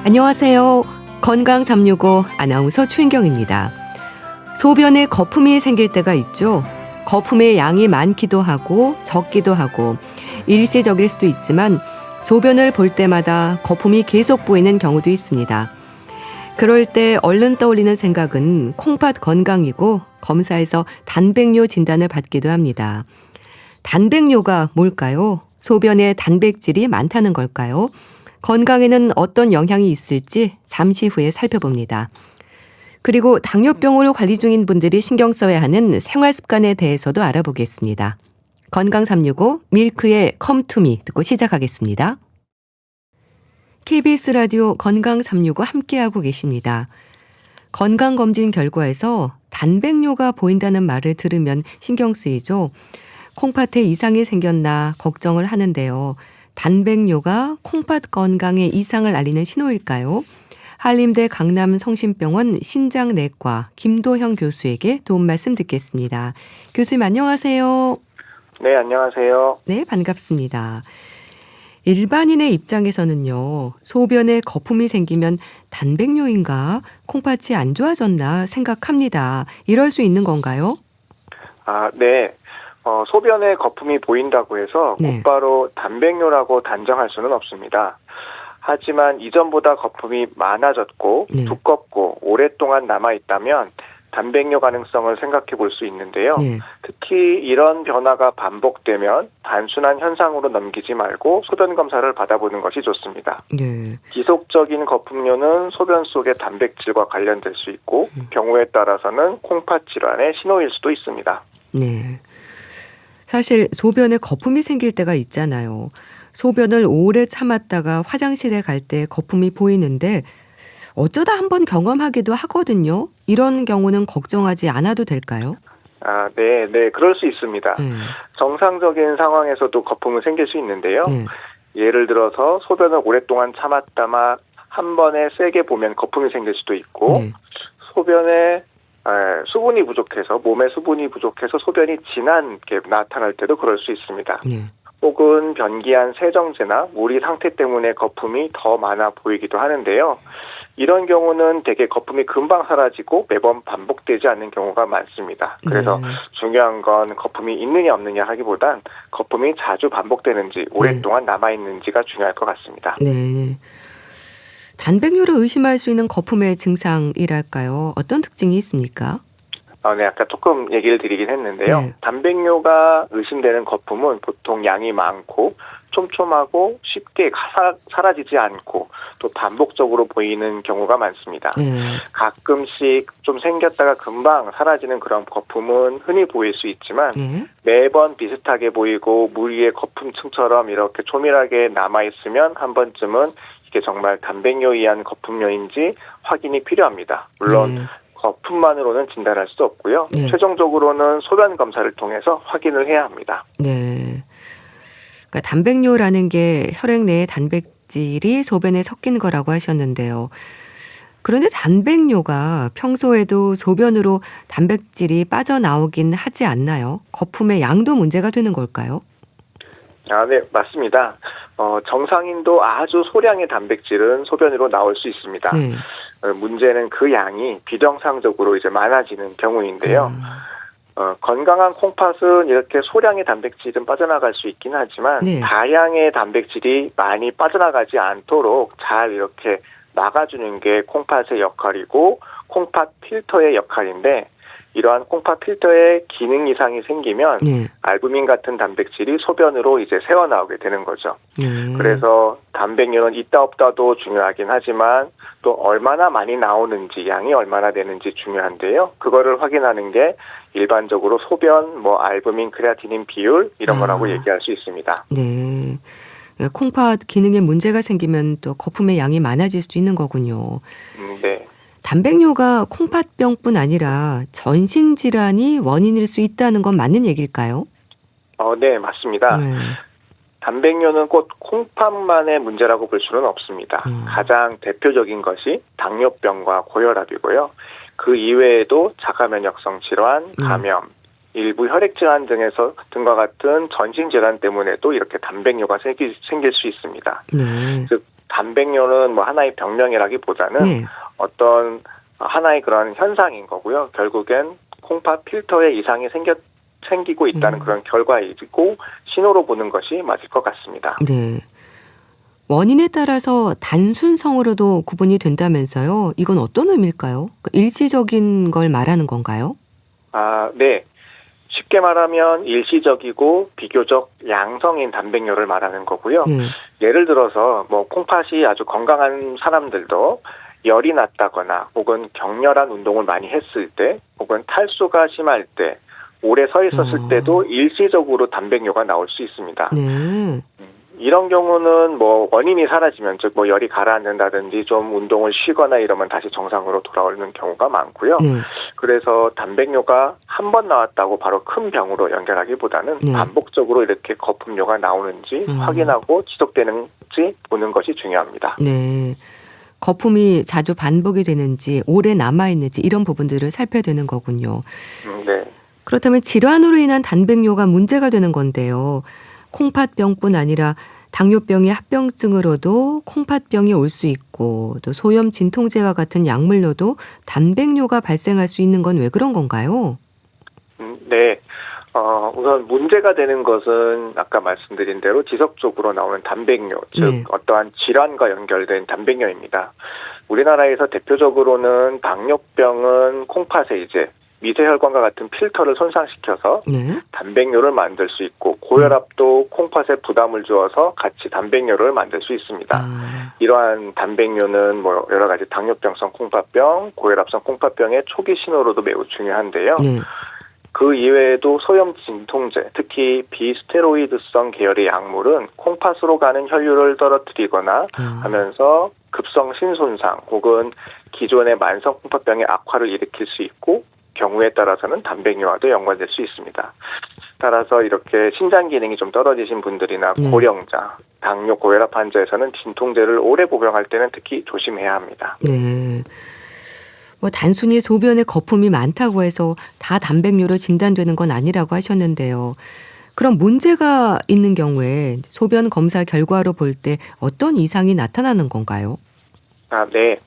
안녕하세요. 건강 365 아나운서 최인경입니다. 소변에 거품이 생길 때가 있죠. 거품의 양이 많기도 하고 적기도 하고 일시적일 수도 있지만 소변을 볼 때마다 거품이 계속 보이는 경우도 있습니다. 그럴 때 얼른 떠올리는 생각은 콩팥 건강이고 검사에서 단백뇨 진단을 받기도 합니다. 단백뇨가 뭘까요? 소변에 단백질이 많다는 걸까요? 건강에는 어떤 영향이 있을지 잠시 후에 살펴봅니다. 그리고 당뇨병으로 관리 중인 분들이 신경 써야 하는 생활 습관에 대해서도 알아보겠습니다. 건강 365 밀크의 Come to me 듣고 시작하겠습니다. KBS 라디오 건강 365 함께하고 계십니다. 건강검진 결과에서 단백뇨가 보인다는 말을 들으면 신경 쓰이죠. 콩팥에 이상이 생겼나 걱정을 하는데요. 단백뇨가 콩팥 건강에 이상을 알리는 신호일까요? 한림대 강남성심병원 신장내과 김도형 교수에게 도움 말씀 듣겠습니다. 교수님 안녕하세요. 네, 안녕하세요. 네, 반갑습니다. 일반인의 입장에서는요, 소변에 거품이 생기면 단백뇨인가 콩팥이 안 좋아졌나 생각합니다. 이럴 수 있는 건가요? 네. 소변에 거품이 보인다고 해서 네. 곧바로 단백뇨라고 단정할 수는 없습니다. 하지만 이전보다 거품이 많아졌고 네. 두껍고 오랫동안 남아있다면 단백뇨 가능성을 생각해 볼 수 있는데요. 네. 특히 이런 변화가 반복되면 단순한 현상으로 넘기지 말고 소변 검사를 받아보는 것이 좋습니다. 네. 지속적인 거품료는 소변 속의 단백질과 관련될 수 있고 경우에 따라서는 콩팥 질환의 신호일 수도 있습니다. 네. 사실 소변에 거품이 생길 때가 있잖아요. 소변을 오래 참았다가 화장실에 갈 때 거품이 보이는데 어쩌다 한번 경험하기도 하거든요. 이런 경우는 걱정하지 않아도 될까요? 네, 그럴 수 있습니다. 네. 정상적인 상황에서도 거품은 생길 수 있는데요. 네. 예를 들어서 소변을 오랫동안 참았다가 한 번에 세게 보면 거품이 생길 수도 있고 네. 소변에 수분이 부족해서 몸에 수분이 부족해서 소변이 진하게 나타날 때도 그럴 수 있습니다. 네. 혹은 변기한 세정제나 무리 상태 때문에 거품이 더 많아 보이기도 하는데요. 이런 경우는 대개 거품이 금방 사라지고 매번 반복되지 않는 경우가 많습니다. 그래서 네. 중요한 건 거품이 있느냐 없느냐 하기보단 거품이 자주 반복되는지 오랫동안 남아있는지가 중요할 것 같습니다. 네. 단백뇨를 의심할 수 있는 거품의 증상이랄까요? 어떤 특징이 있습니까? 네, 아까 조금 얘기를 드리긴 했는데요. 네. 단백뇨가 의심되는 거품은 보통 양이 많고 촘촘하고 쉽게 사라지지 않고 또 반복적으로 보이는 경우가 많습니다. 네. 가끔씩 좀 생겼다가 금방 사라지는 그런 거품은 흔히 보일 수 있지만 네. 매번 비슷하게 보이고 물 위에 거품층처럼 이렇게 조밀하게 남아있으면 한 번쯤은 이게 정말 단백뇨에 의한 거품뇨인지 확인이 필요합니다. 물론 네. 거품만으로는 진단할 수 없고요. 네. 최종적으로는 소변 검사를 통해서 확인을 해야 합니다. 네. 그러니까 단백뇨라는 게 혈액 내의 단백질이 소변에 섞인 거라고 하셨는데요. 그런데 단백뇨가 평소에도 소변으로 단백질이 빠져나오긴 하지 않나요? 거품의 양도 문제가 되는 걸까요? 네, 맞습니다. 정상인도 아주 소량의 단백질은 소변으로 나올 수 있습니다. 네. 문제는 그 양이 비정상적으로 이제 많아지는 경우인데요. 건강한 콩팥은 이렇게 소량의 단백질은 빠져나갈 수 있긴 하지만 네. 다량의 단백질이 많이 빠져나가지 않도록 잘 이렇게 막아주는 게 콩팥의 역할이고 콩팥 필터의 역할인데 이러한 콩팥 필터에 기능 이상이 생기면 네. 알부민 같은 단백질이 소변으로 이제 새어나오게 되는 거죠. 네. 그래서 단백뇨는 있다 없다도 중요하긴 하지만 또 얼마나 많이 나오는지 양이 얼마나 되는지 중요한데요. 그거를 확인하는 게 일반적으로 소변, 알부민, 크레아티닌 비율 이런 거라고 얘기할 수 있습니다. 네. 콩팥 기능에 문제가 생기면 또 거품의 양이 많아질 수도 있는 거군요. 네. 단백뇨가 콩팥병뿐 아니라 전신 질환이 원인일 수 있다는 건 맞는 얘기일까요? 네, 맞습니다. 네. 단백뇨는 꼭 콩팥만의 문제라고 볼 수는 없습니다. 가장 대표적인 것이 당뇨병과 고혈압이고요. 그 이외에도 자가면역성 질환, 감염, 일부 혈액질환 등과 같은 전신질환 때문에도 이렇게 단백뇨가 생길 수 있습니다. 네. 즉 단백뇨는 뭐 하나의 병명이라기보다는 네. 어떤 하나의 그런 현상인 거고요. 결국엔 콩팥 필터에 이상이 생기고 있다는 그런 결과이고 신호로 보는 것이 맞을 것 같습니다. 네. 원인에 따라서 단순성으로도 구분이 된다면서요. 이건 어떤 의미일까요? 일시적인 걸 말하는 건가요? 네. 쉽게 말하면 일시적이고 비교적 양성인 단백뇨를 말하는 거고요. 네. 예를 들어서 뭐 콩팥이 아주 건강한 사람들도 열이 났다거나 혹은 격렬한 운동을 많이 했을 때 혹은 탈수가 심할 때 오래 서 있었을 때도 일시적으로 단백뇨가 나올 수 있습니다. 네. 이런 경우는 뭐 원인이 사라지면 즉 뭐 열이 가라앉는다든지 좀 운동을 쉬거나 이러면 다시 정상으로 돌아오는 경우가 많고요. 네. 그래서 단백뇨가 한 번 나왔다고 바로 큰 병으로 연결하기보다는 네. 반복적으로 이렇게 거품뇨가 나오는지 확인하고 지속되는지 보는 것이 중요합니다. 네. 거품이 자주 반복이 되는지 오래 남아있는지 이런 부분들을 살펴야 되는 거군요. 네. 그렇다면 질환으로 인한 단백뇨가 문제가 되는 건데요. 콩팥병뿐 아니라 당뇨병의 합병증으로도 콩팥병이 올 수 있고 또 소염 진통제와 같은 약물로도 단백뇨가 발생할 수 있는 건 왜 그런 건가요? 네. 우선 문제가 되는 것은 아까 말씀드린 대로 지속적으로 나오는 단백뇨, 즉 네. 어떠한 질환과 연결된 단백뇨입니다. 우리나라에서 대표적으로는 당뇨병은 콩팥에 이제 미세혈관과 같은 필터를 손상시켜서 네. 단백뇨를 만들 수 있고 고혈압도 콩팥에 부담을 주어서 같이 단백뇨를 만들 수 있습니다. 이러한 단백뇨는 뭐 여러 가지 당뇨병성 콩팥병, 고혈압성 콩팥병의 초기 신호로도 매우 중요한데요. 네. 그 이외에도 소염 진통제, 특히 비스테로이드성 계열의 약물은 콩팥으로 가는 혈류를 떨어뜨리거나 하면서 급성 신손상 혹은 기존의 만성 콩팥병의 악화를 일으킬 수 있고 경우에 따라서는 단백뇨와도 연관될 수 있습니다. 따라서 이렇게 신장 기능이 좀 떨어지신 분들이나 고령자, 당뇨, 고혈압 환자에서는 진통제를 오래 복용할 때는 특히 조심해야 합니다. 네. 뭐 단순히 소변에 거품이 많다고 해서 다 단백뇨로 진단되는 건 아니라고 하셨는데요. 그럼 문제가 있는 경우에 소변 검사 결과로 볼 때 어떤 이상이 나타나는 건가요? 네.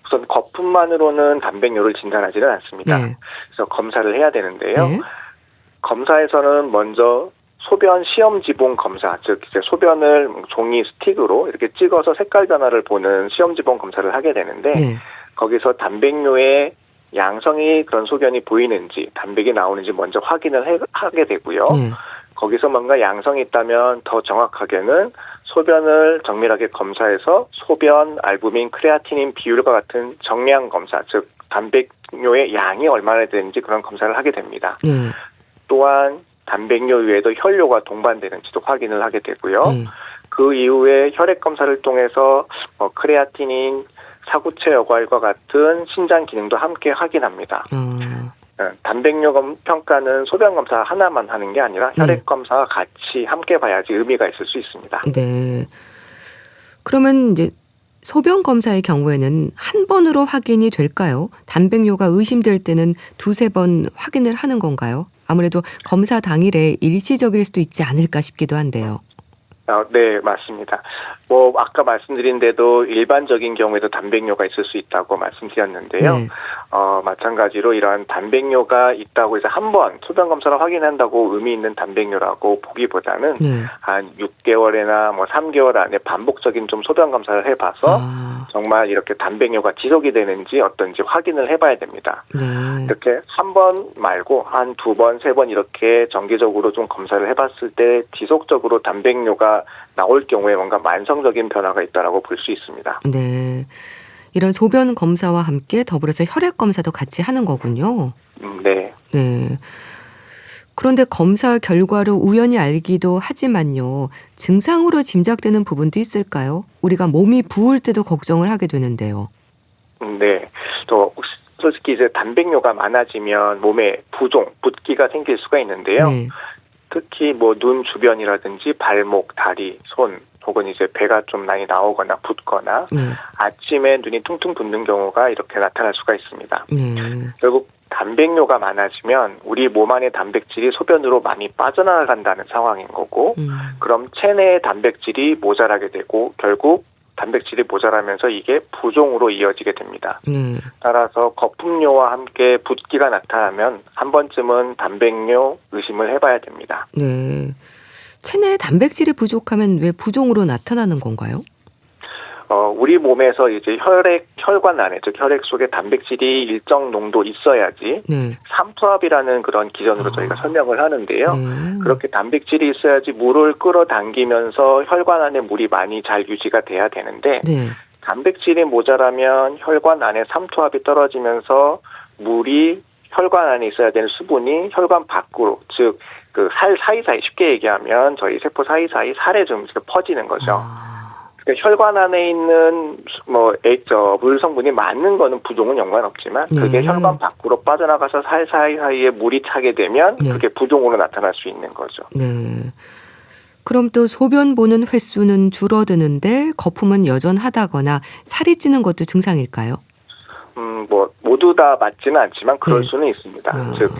우선 거품만으로는 단백뇨를 진단하지는 않습니다. 네. 그래서 검사를 해야 되는데요. 네. 검사에서는 먼저 소변 시험 지봉 검사, 즉 이제 소변을 종이 스틱으로 이렇게 찍어서 색깔 변화를 보는 시험 지봉 검사를 하게 되는데 네. 거기서 단백뇨의 양성이 그런 소변이 보이는지 단백이 나오는지 먼저 확인을 하게 되고요. 네. 거기서 뭔가 양성이 있다면 더 정확하게는 소변을 정밀하게 검사해서 소변, 알부민, 크레아티닌 비율과 같은 정량 검사, 즉 단백뇨의 양이 얼마나 되는지 그런 검사를 하게 됩니다. 네. 또한 단백뇨 외에도 혈뇨가 동반되는지도 확인을 하게 되고요. 그 이후에 혈액 검사를 통해서 크레아티닌, 사구체 여과일과 같은 신장 기능도 함께 확인합니다. 단백뇨 평가는 소변 검사 하나만 하는 게 아니라 혈액 검사와 같이 함께 봐야지 의미가 있을 수 있습니다. 네. 그러면 이제 소변 검사의 경우에는 한 번으로 확인이 될까요? 단백뇨가 의심될 때는 두세 번 확인을 하는 건가요? 아무래도 검사 당일에 일시적일 수도 있지 않을까 싶기도 한데요. 네, 맞습니다. 뭐 아까 말씀드린 대로 일반적인 경우에도 단백뇨가 있을 수 있다고 말씀드렸는데요. 네. 마찬가지로 이러한 단백뇨가 있다고 해서 한 번 소변 검사를 확인한다고 의미 있는 단백뇨라고 보기보다는 한 6개월이나 뭐 3개월 안에 반복적인 좀 소변 검사를 해봐서 정말 이렇게 단백뇨가 지속이 되는지 어떤지 확인을 해봐야 됩니다. 이렇게 한 번 말고 한 2번, 3번 이렇게 정기적으로 좀 검사를 해봤을 때 지속적으로 단백뇨가 나올 경우에 뭔가 만성적인 변화가 있다라고 볼 수 있습니다. 네. 이런 소변 검사와 함께 더불어서 혈액 검사도 같이 하는 거군요. 네. 네. 그런데 검사 결과로 우연히 알기도 하지만요. 증상으로 짐작되는 부분도 있을까요? 우리가 몸이 부을 때도 걱정을 하게 되는데요. 네. 또 솔직히 이제 단백뇨가 많아지면 몸에 부종, 붓기가 생길 수가 있는데요. 네. 특히 뭐 눈 주변이라든지 발목, 다리, 손 혹은 이제 배가 좀 많이 나오거나 붓거나 아침에 눈이 퉁퉁 붓는 경우가 이렇게 나타날 수가 있습니다. 결국 단백뇨가 많아지면 우리 몸 안의 단백질이 소변으로 많이 빠져나간다는 상황인 거고 그럼 체내의 단백질이 모자라게 되고 결국 단백질이 모자라면서 이게 부종으로 이어지게 됩니다. 네. 따라서 거품료와 함께 붓기가 나타나면 한 번쯤은 단백뇨 의심을 해봐야 됩니다. 네. 체내에 단백질이 부족하면 왜 부종으로 나타나는 건가요? 우리 몸에서 이제 혈관 안에, 즉 혈액 속에 단백질이 일정 농도 있어야지 네. 삼투압이라는 그런 기전으로 저희가 설명을 하는데요. 네. 그렇게 단백질이 있어야지 물을 끌어당기면서 혈관 안에 물이 많이 잘 유지가 돼야 되는데 네. 단백질이 모자라면 혈관 안에 삼투압이 떨어지면서 물이 혈관 안에 있어야 되는 수분이 혈관 밖으로, 즉 그 살 사이사이, 쉽게 얘기하면 저희 세포 사이사이 살에 좀 퍼지는 거죠. 그러니까 혈관 안에 있는 물 성분이 많은 거는 부종은 연관없지만 그게 혈관 밖으로 빠져나가서 살 사이사이에 물이 차게 되면 네. 그게 부종으로 나타날 수 있는 거죠. 네. 그럼 또 소변 보는 횟수는 줄어드는데 거품은 여전하다거나 살이 찌는 것도 증상일까요? 모두 다 맞지는 않지만 그럴 네. 수는 있습니다. 즉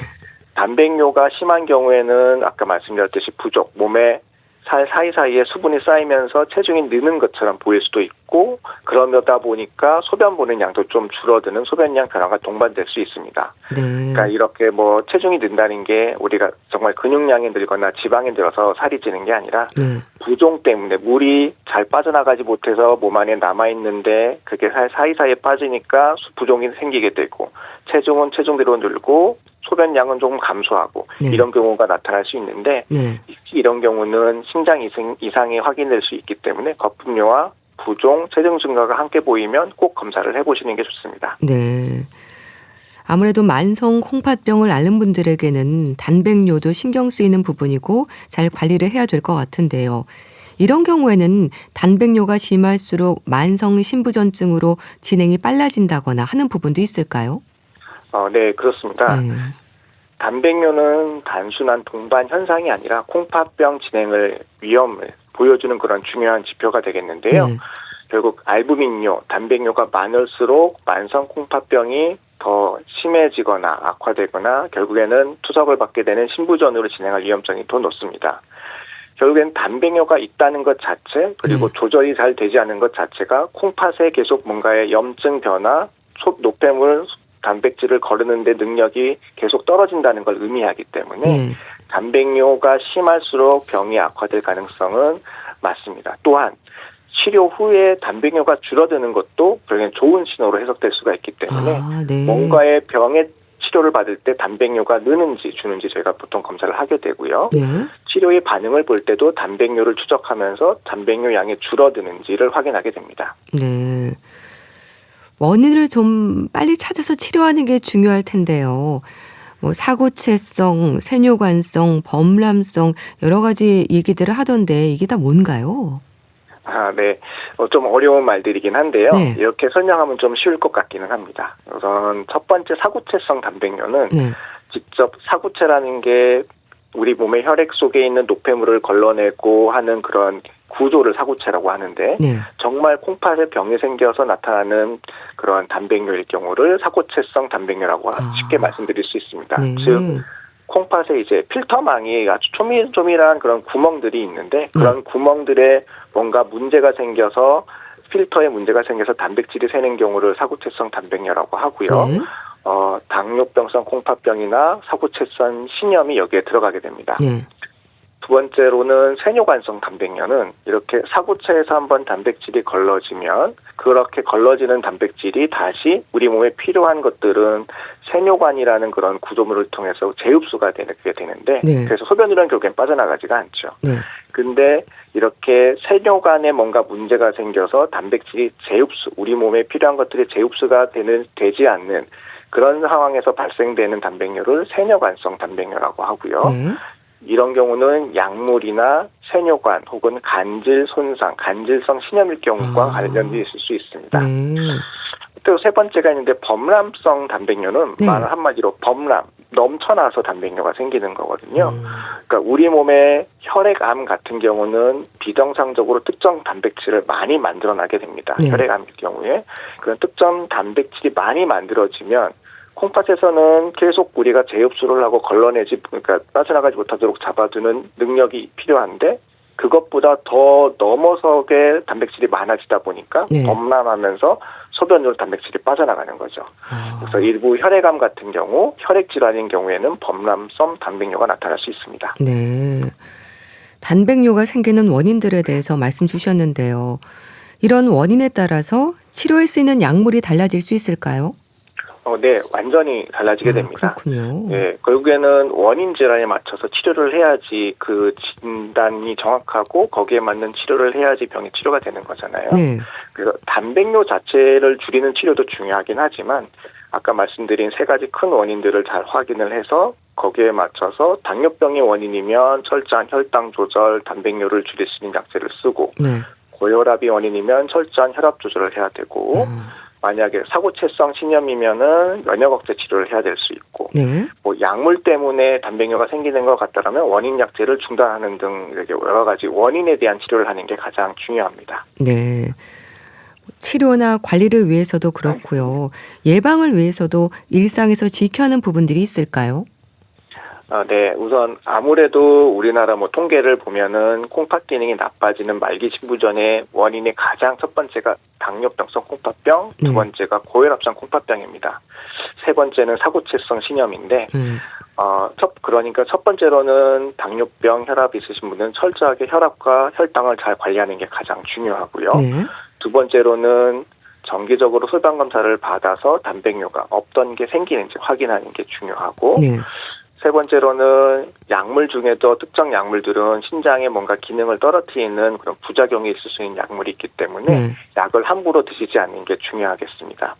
단백뇨가 심한 경우에는 아까 말씀드렸듯이 부족, 몸에 살 사이사이에 수분이 쌓이면서 체중이 느는 것처럼 보일 수도 있고, 그러다 보니까 소변 보는 양도 좀 줄어드는 소변량 변화가 동반될 수 있습니다. 네. 그러니까 이렇게 체중이 는다는 게 우리가 정말 근육량이 늘거나 지방이 늘어서 살이 찌는 게 아니라 네. 부종 때문에 물이 잘 빠져나가지 못해서 몸 안에 남아있는데 그게 살 사이사이에 빠지니까 부종이 생기게 되고, 체중은 체중대로 늘고 소변량은 조금 감소하고 네. 이런 경우가 나타날 수 있는데, 네. 이런 경우는 신장 이상이 확인될 수 있기 때문에 거품료와 부종, 체중 증가가 함께 보이면 꼭 검사를 해보시는 게 좋습니다. 네. 아무래도 만성 콩팥병을 앓는 분들에게는 단백뇨도 신경 쓰이는 부분이고 잘 관리를 해야 될 것 같은데요. 이런 경우에는 단백뇨가 심할수록 만성 신부전증으로 진행이 빨라진다거나 하는 부분도 있을까요? 네, 그렇습니다. 네. 단백뇨는 단순한 동반 현상이 아니라 콩팥병 진행을 위험을 보여주는 그런 중요한 지표가 되겠는데요. 네. 결국 알부민뇨, 단백뇨가 많을수록 만성 콩팥병이 더 심해지거나 악화되거나 결국에는 투석을 받게 되는 신부전으로 진행할 위험성이 더 높습니다. 결국엔 단백뇨가 있다는 것 자체, 그리고 조절이 잘 되지 않는 것 자체가 콩팥에 계속 뭔가의 염증 변화, 노폐물, 단백질을 거르는데 능력이 계속 떨어진다는 걸 의미하기 때문에 네. 단백뇨가 심할수록 병이 악화될 가능성은 맞습니다. 또한 치료 후에 단백뇨가 줄어드는 것도 결국엔 좋은 신호로 해석될 수가 있기 때문에 네. 뭔가의 병의 치료를 받을 때 단백뇨가 느는지 주는지 저희가 보통 검사를 하게 되고요. 네. 치료의 반응을 볼 때도 단백뇨를 추적하면서 단백뇨 양이 줄어드는지를 확인하게 됩니다. 네. 원인을 좀 빨리 찾아서 치료하는 게 중요할 텐데요. 사구체성, 세뇨관성, 범람성 여러 가지 얘기들을 하던데 이게 다 뭔가요? 네. 좀 어려운 말들이긴 한데요. 네. 이렇게 설명하면 좀 쉬울 것 같기는 합니다. 우선 첫 번째 사구체성 단백뇨는 네. 직접 사구체라는 게 우리 몸의 혈액 속에 있는 노폐물을 걸러내고 하는 그런 구조를 사구체라고 하는데 네. 정말 콩팥에 병이 생겨서 나타나는 그런 단백뇨일 경우를 사구체성 단백뇨라고 쉽게 말씀드릴 수 있습니다. 네. 즉 콩팥에 이제 필터망이 아주 조밀조밀한 그런 구멍들이 있는데 그런 구멍들에 뭔가 문제가 생겨서 필터에 문제가 생겨서 단백질이 새는 경우를 사구체성 단백뇨라고 하고요. 네. 당뇨병성 콩팥병이나 사구체성 신염이 여기에 들어가게 됩니다. 네. 두 번째로는 세뇨관성 단백뇨는 이렇게 사구체에서 한번 단백질이 걸러지면 그렇게 걸러지는 단백질이 다시 우리 몸에 필요한 것들은 세뇨관이라는 그런 구조물을 통해서 재흡수가 되게 되는데 네. 그래서 소변으로는 결국엔 빠져나가지가 않죠. 네. 근데 이렇게 세뇨관에 뭔가 문제가 생겨서 단백질이 재흡수, 우리 몸에 필요한 것들이 재흡수가 되지 않는 그런 상황에서 발생되는 단백뇨를 세뇨관성 단백뇨라고 하고요. 네. 이런 경우는 약물이나 세뇨관 혹은 간질 손상, 간질성 신염일 경우와 관련이 있을 수 있습니다. 네. 또 세 번째가 있는데 범람성 단백뇨는 네. 말 한마디로 범람, 넘쳐나서 단백뇨가 생기는 거거든요. 그러니까 우리 몸의 혈액암 같은 경우는 비정상적으로 특정 단백질을 많이 만들어나게 됩니다. 네. 혈액암일 경우에 그런 특정 단백질이 많이 만들어지면 콩팥에서는 계속 우리가 재흡수를 하고 걸러내지, 그러니까 빠져나가지 못하도록 잡아두는 능력이 필요한데 그것보다 더 넘어서게 단백질이 많아지다 보니까 네. 범람하면서 소변으로 단백질이 빠져나가는 거죠. 그래서 일부 혈액암 같은 경우, 혈액 질환인 경우에는 범람성 단백뇨가 나타날 수 있습니다. 네. 단백뇨가 생기는 원인들에 대해서 말씀 주셨는데요. 이런 원인에 따라서 치료에 쓰이는 약물이 달라질 수 있을까요? 네, 완전히 달라지게 됩니다. 그렇군요. 네, 결국에는 원인 질환에 맞춰서 치료를 해야지 그 진단이 정확하고 거기에 맞는 치료를 해야지 병이 치료가 되는 거잖아요. 네. 그래서 단백뇨 자체를 줄이는 치료도 중요하긴 하지만 아까 말씀드린 세 가지 큰 원인들을 잘 확인을 해서 거기에 맞춰서 당뇨병이 원인이면 철저한 혈당 조절, 단백뇨를 줄일 수 있는 약제를 쓰고 네. 고혈압이 원인이면 철저한 혈압 조절을 해야 되고 만약에 사고체성 신염이면은 면역 억제 치료를 해야 될 수 있고 네. 뭐 약물 때문에 단백뇨가 생기는 것 같다라면 원인 약제를 중단하는 등 이렇게 여러 가지 원인에 대한 치료를 하는 게 가장 중요합니다. 네. 치료나 관리를 위해서도 그렇고요. 예방을 위해서도 일상에서 지켜야 하는 부분들이 있을까요? 네, 우선 아무래도 우리나라 뭐 통계를 보면은 콩팥 기능이 나빠지는 말기 신부전의 원인의 가장 첫 번째가 당뇨병성 콩팥병, 두 번째가 고혈압성 콩팥병입니다. 세 번째는 사고체성 신염인데, 그러니까 첫 번째로는 당뇨병, 혈압 있으신 분은 철저하게 혈압과 혈당을 잘 관리하는 게 가장 중요하고요. 네. 두 번째로는 정기적으로 소변 검사를 받아서 단백뇨가 없던 게 생기는지 확인하는 게 중요하고, 네. 세 번째로는 약물 중에도 특정 약물들은 신장에 뭔가 기능을 떨어뜨리는 그런 부작용이 있을 수 있는 약물이 있기 때문에 네. 약을 함부로 드시지 않는 게 중요하겠습니다.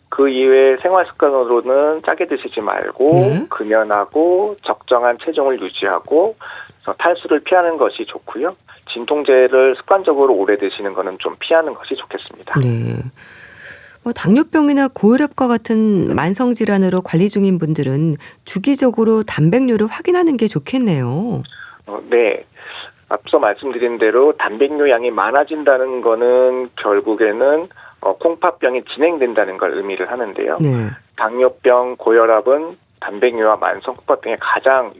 그 이외에 생활 습관으로는 짜게 드시지 말고 금연하고 적정한 체중을 유지하고 탈수를 피하는 것이 좋고요. 진통제를 습관적으로 오래 드시는 거는 좀 피하는 것이 좋겠습니다. 네. 당뇨병이나 고혈압과 같은 만성 질환으로 관리 중인 분들은 주기적으로 단백뇨를 확인하는 게 좋겠네요. 네. 앞서 말씀드린 대로 단백뇨 양이 많아진다는 거는 결국에는 콩팥병이 진행된다는 걸 의미를 하는데요. 네. 당뇨병, 고혈압은 단백뇨와 만성 콩팥병의 가장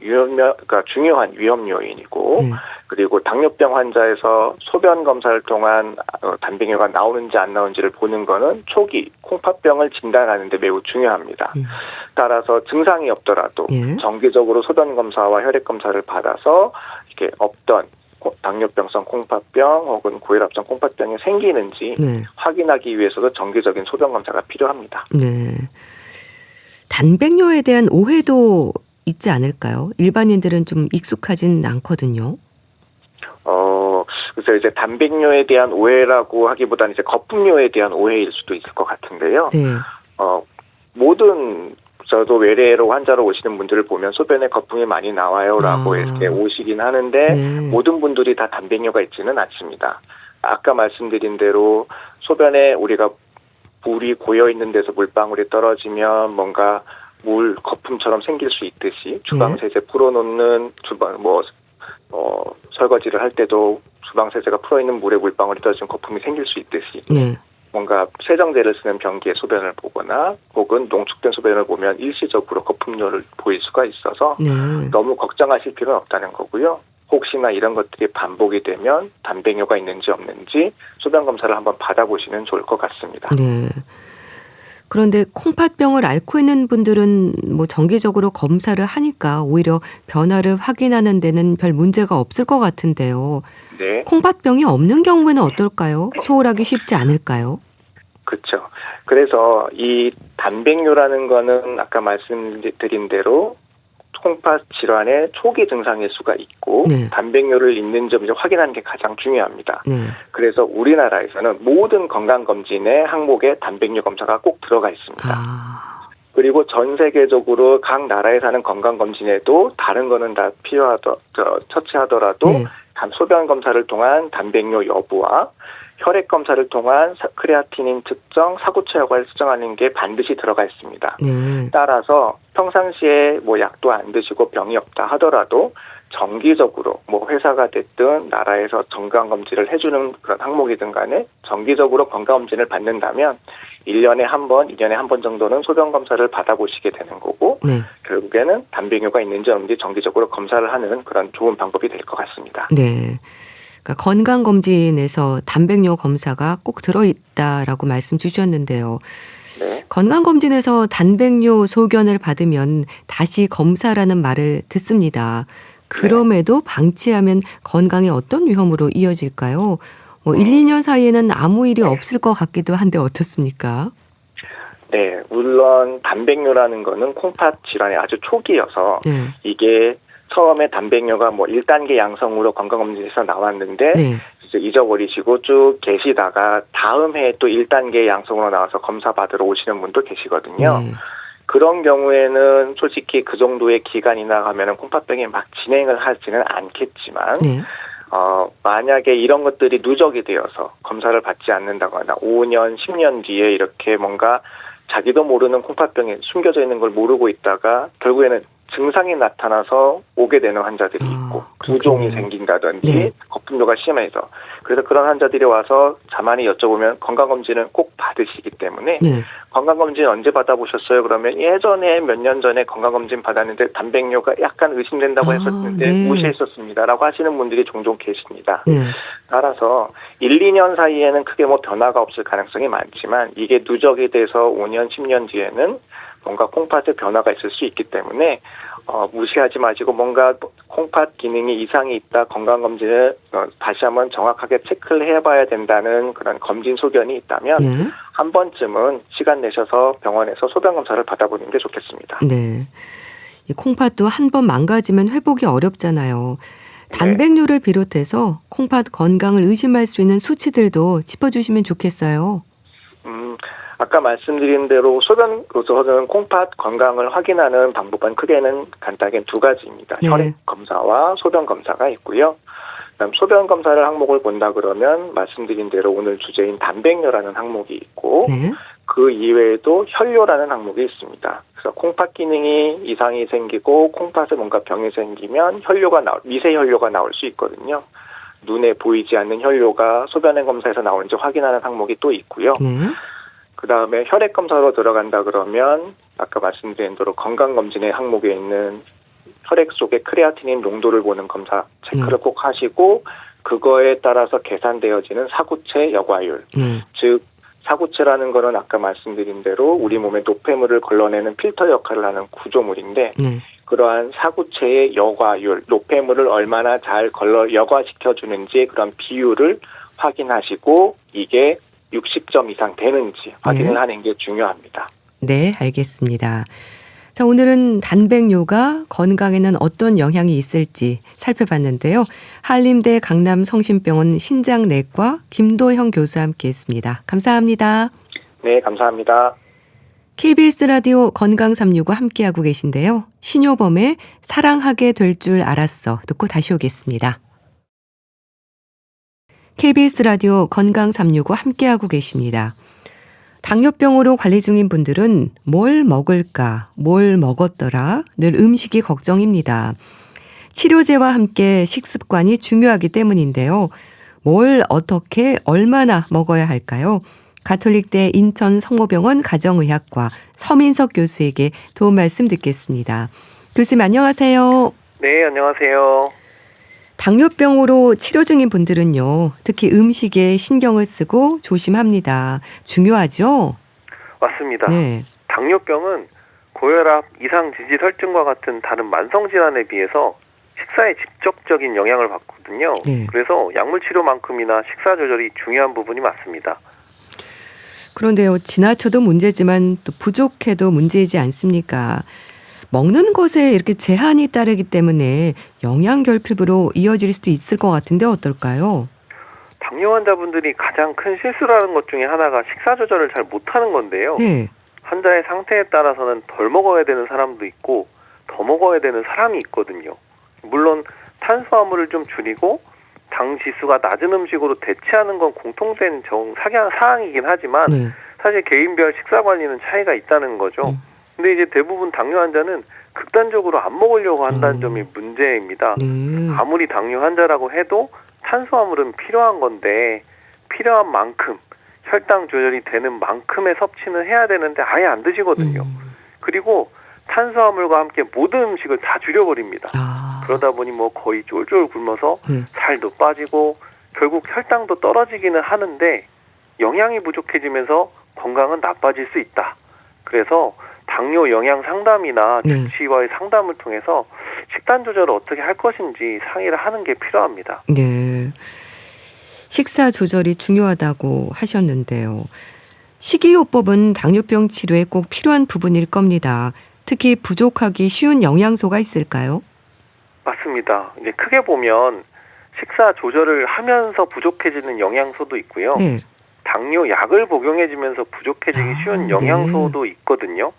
중요한 위험 요인이고 그리고 당뇨병 환자에서 소변 검사를 통한 단백뇨가 나오는지 안 나오는지를 보는 거는 초기 콩팥병을 진단하는 데 매우 중요합니다. 따라서 증상이 없더라도 정기적으로 소변 검사와 혈액 검사를 받아서 이렇게 없던 당뇨병성 콩팥병 혹은 고혈압성 콩팥병이 생기는지 확인하기 위해서도 정기적인 소변 검사가 필요합니다. 네. 단백뇨에 대한 오해도 있지 않을까요? 일반인들은 좀 익숙하진 않거든요. 그래서 이제 단백뇨에 대한 오해라고 하기보다는 이제 거품뇨에 대한 오해일 수도 있을 것 같은데요. 네. 저도 외래로 환자로 오시는 분들을 보면 소변에 거품이 많이 나와요라고 이렇게 오시긴 하는데 모든 분들이 다 단백뇨가 있지는 않습니다. 아까 말씀드린 대로 소변에 우리가 물이 고여 있는 데서 물방울이 떨어지면 뭔가 물 거품처럼 생길 수 있듯이 주방세제 풀어놓는 설거지를 할 때도 주방세제가 풀어있는 물에 물방울이 떨어지면 거품이 생길 수 있듯이 뭔가 세정제를 쓰는 변기에 소변을 보거나 혹은 농축된 소변을 보면 일시적으로 거품뇨를 보일 수가 있어서 너무 걱정하실 필요는 없다는 거고요. 혹시나 이런 것들이 반복이 되면 단백뇨가 있는지 없는지 소변 검사를 한번 받아보시면 좋을 것 같습니다. 네. 그런데 콩팥병을 앓고 있는 분들은 정기적으로 검사를 하니까 오히려 변화를 확인하는 데는 별 문제가 없을 것 같은데요. 네. 콩팥병이 없는 경우에는 어떨까요? 소홀하기 쉽지 않을까요? 그렇죠. 그래서 이 단백뇨라는 거는 아까 말씀드린 대로 콩팥 질환의 초기 증상일 수가 있고 단백뇨를 있는 점 확인하는 게 가장 중요합니다. 그래서 우리나라에서는 모든 건강검진의 항목에 단백뇨 검사가 꼭 들어가 있습니다. 그리고 전 세계적으로 각 나라에서 하는 건강검진에도 다른 거는 다 처치하더라도 소변 검사를 통한 단백뇨 여부와 혈액 검사를 통한 크레아티닌 측정, 사구체 여과를 측정하는 게 반드시 들어가 있습니다. 따라서 평상시에 약도 안 드시고 병이 없다 하더라도 정기적으로 회사가 됐든 나라에서 건강검진을 해주는 그런 항목이든 간에 정기적으로 건강검진을 받는다면 1년에 한 번, 2년에 한 번 정도는 소변 검사를 받아보시게 되는 거고 결국에는 단백뇨가 있는지 없는지 정기적으로 검사를 하는 그런 좋은 방법이 될 것 같습니다. 네. 그러니까 건강검진에서 단백뇨 검사가 꼭 들어있다라고 말씀 주셨는데요. 네. 건강검진에서 단백뇨 소견을 받으면 다시 검사라는 말을 듣습니다. 그럼에도 방치하면 건강에 어떤 위험으로 이어질까요? 1, 2년 사이에는 아무 일이 없을 것 같기도 한데 어떻습니까? 네, 물론 단백뇨라는 거는 콩팥 질환의 아주 초기여서 네. 이게 처음에 단백뇨가 1단계 양성으로 건강검진에서 나왔는데 네. 이제 잊어버리시고 쭉 계시다가 다음 해에 또 1단계 양성으로 나와서 검사 받으러 오시는 분도 계시거든요. 네. 그런 경우에는 솔직히 그 정도의 기간이나 가면은 콩팥병이 막 진행을 하지는 않겠지만 네. 만약에 이런 것들이 누적이 되어서 검사를 받지 않는다거나 5년, 10년 뒤에 이렇게 뭔가 자기도 모르는 콩팥병에 숨겨져 있는 걸 모르고 있다가 결국에는 증상이 나타나서 오게 되는 환자들이 있고 부종이 생긴다든지 네. 거품료가 심해서 그래서 그런 환자들이 와서 자만히 여쭤보면 건강검진은 꼭 받으시기 때문에 네. 건강검진 언제 받아보셨어요? 그러면 예전에 몇 년 전에 건강검진 받았는데 단백뇨가 약간 의심된다고 했었는데 네. 무시했었습니다라고 하시는 분들이 종종 계십니다. 네. 따라서 1, 2년 사이에는 크게 변화가 없을 가능성이 많지만 이게 누적이 돼서 5년, 10년 뒤에는 뭔가 콩팥에 변화가 있을 수 있기 때문에 무시하지 마시고 뭔가 콩팥 기능이 이상이 있다 건강검진을 다시 한번 정확하게 체크를 해봐야 된다는 그런 검진 소견이 있다면 네. 한 번쯤은 시간 내셔서 병원에서 소변검사를 받아보는 게 좋겠습니다. 네. 이 콩팥도 한 번 망가지면 회복이 어렵잖아요. 단백뇨를 비롯해서 콩팥 건강을 의심할 수 있는 수치들도 짚어주시면 좋겠어요. 아까 말씀드린 대로 소변으로서는 콩팥 건강을 확인하는 방법은 크게는 간단하게 두 가지입니다. 네. 혈액 검사와 소변 검사가 있고요. 그다음 소변 검사를 항목을 본다 그러면 말씀드린 대로 오늘 주제인 단백뇨라는 항목이 있고 네. 그 이외에도 혈뇨라는 항목이 있습니다. 그래서 콩팥 기능이 이상이 생기고 콩팥에 뭔가 병이 생기면 미세 혈뇨가 나올 수 있거든요. 눈에 보이지 않는 혈뇨가 소변 검사에서 나오는지 확인하는 항목이 또 있고요. 네. 그 다음에 혈액 검사로 들어간다 그러면 아까 말씀드린 대로 건강검진의 항목에 있는 혈액 속의 크레아티닌 농도를 보는 검사 체크를 꼭 하시고 그거에 따라서 계산되어지는 사구체 여과율. 즉 사구체라는 거는 아까 말씀드린 대로 우리 몸에 노폐물을 걸러내는 필터 역할을 하는 구조물인데 그러한 사구체의 여과율, 노폐물을 얼마나 잘 여과시켜주는지 그런 비율을 확인하시고 이게 60점 이상 되는지 확인을 하는 게 중요합니다. 네, 알겠습니다. 자, 오늘은 단백뇨가 건강에는 어떤 영향이 있을지 살펴봤는데요. 한림대 강남성심병원 신장내과 김도형 교수와 함께했습니다. 감사합니다. 네, 감사합니다. KBS 라디오 건강365 함께하고 계신데요. 신효범의 사랑하게 될 줄 알았어 듣고 다시 오겠습니다. KBS 라디오 건강365 함께하고 계십니다. 당뇨병으로 관리 중인 분들은 뭘 먹을까, 뭘 먹었더라 늘 음식이 걱정입니다. 치료제와 함께 식습관이 중요하기 때문인데요. 뭘 어떻게 얼마나 먹어야 할까요? 가톨릭대 인천성모병원 가정의학과 서민석 교수에게 도움 말씀 듣겠습니다. 교수님 안녕하세요. 네, 안녕하세요. 당뇨병으로 치료 중인 분들은요. 특히 음식에 신경을 쓰고 조심합니다. 중요하죠? 맞습니다. 네. 당뇨병은 고혈압, 이상지질혈증과 같은 다른 만성질환에 비해서 식사에 직접적인 영향을 받거든요. 네. 그래서 약물치료만큼이나 식사 조절이 중요한 부분이 맞습니다. 그런데요. 지나쳐도 문제지만 또 부족해도 문제이지 않습니까? 먹는 것에 이렇게 제한이 따르기 때문에 영양결핍으로 이어질 수도 있을 것 같은데 어떨까요? 당뇨 환자분들이 가장 큰 실수라는 것 중에 하나가 식사 조절을 잘 못하는 건데요. 네. 환자의 상태에 따라서는 덜 먹어야 되는 사람도 있고 더 먹어야 되는 사람이 있거든요. 물론 탄수화물을 좀 줄이고 당 지수가 낮은 음식으로 대체하는 건 공통된 사항이긴 하지만 사실 개인별 식사 관리는 차이가 있다는 거죠. 근데 이제 대부분 당뇨 환자는 극단적으로 안 먹으려고 한다는 점이 문제입니다. 아무리 당뇨 환자라고 해도 탄수화물은 필요한 건데 필요한 만큼 혈당 조절이 되는 만큼의 섭취는 해야 되는데 아예 안 드시거든요. 그리고 탄수화물과 함께 모든 음식을 다 줄여버립니다. 그러다 보니 거의 쫄쫄 굶어서 살도 빠지고 결국 혈당도 떨어지기는 하는데 영양이 부족해지면서 건강은 나빠질 수 있다. 그래서 당뇨 영양 상담이나 네. 주치의와의 상담을 통해서 식단 조절을 어떻게 할 것인지 상의를 하는 게 필요합니다. 네. 식사 조절이 중요하다고 하셨는데요. 식이요법은 당뇨병 치료에 꼭 필요한 부분일 겁니다. 특히 부족하기 쉬운 영양소가 있을까요? 맞습니다. 이제 크게 보면 식사 조절을 하면서 부족해지는 영양소도 있고요. 네. 당뇨 약을 복용해지면서 부족해지기 쉬운 네. 영양소도 있거든요.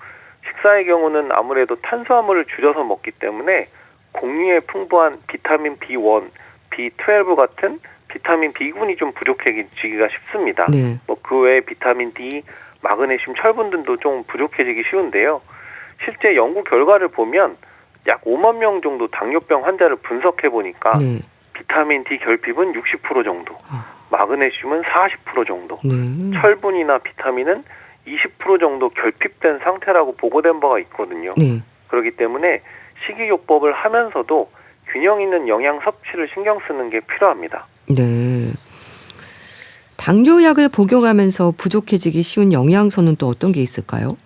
식사의 경우는 아무래도 탄수화물을 줄여서 먹기 때문에 곡류에 풍부한 비타민 B1, B12 같은 비타민 B군이 좀 부족해지기가 쉽습니다. 네. 그 외에 비타민 D, 마그네슘, 철분 등도 좀 부족해지기 쉬운데요. 실제 연구 결과를 보면 약 5만 명 정도 당뇨병 환자를 분석해 보니까 네. 비타민 D 결핍은 60% 정도, 아. 마그네슘은 40% 정도, 네. 철분이나 비타민은 20% 정도 결핍된 상태라고 보고된 바가 있거든요. 네. 그렇기 때문에 식이요법을 하면서도 균형 있는 영양 섭취를 신경 쓰는 게 필요합니다. 네. 당뇨약을 복용하면서 부족해지기 쉬운 영양소는 또 어떤 게 있을까요?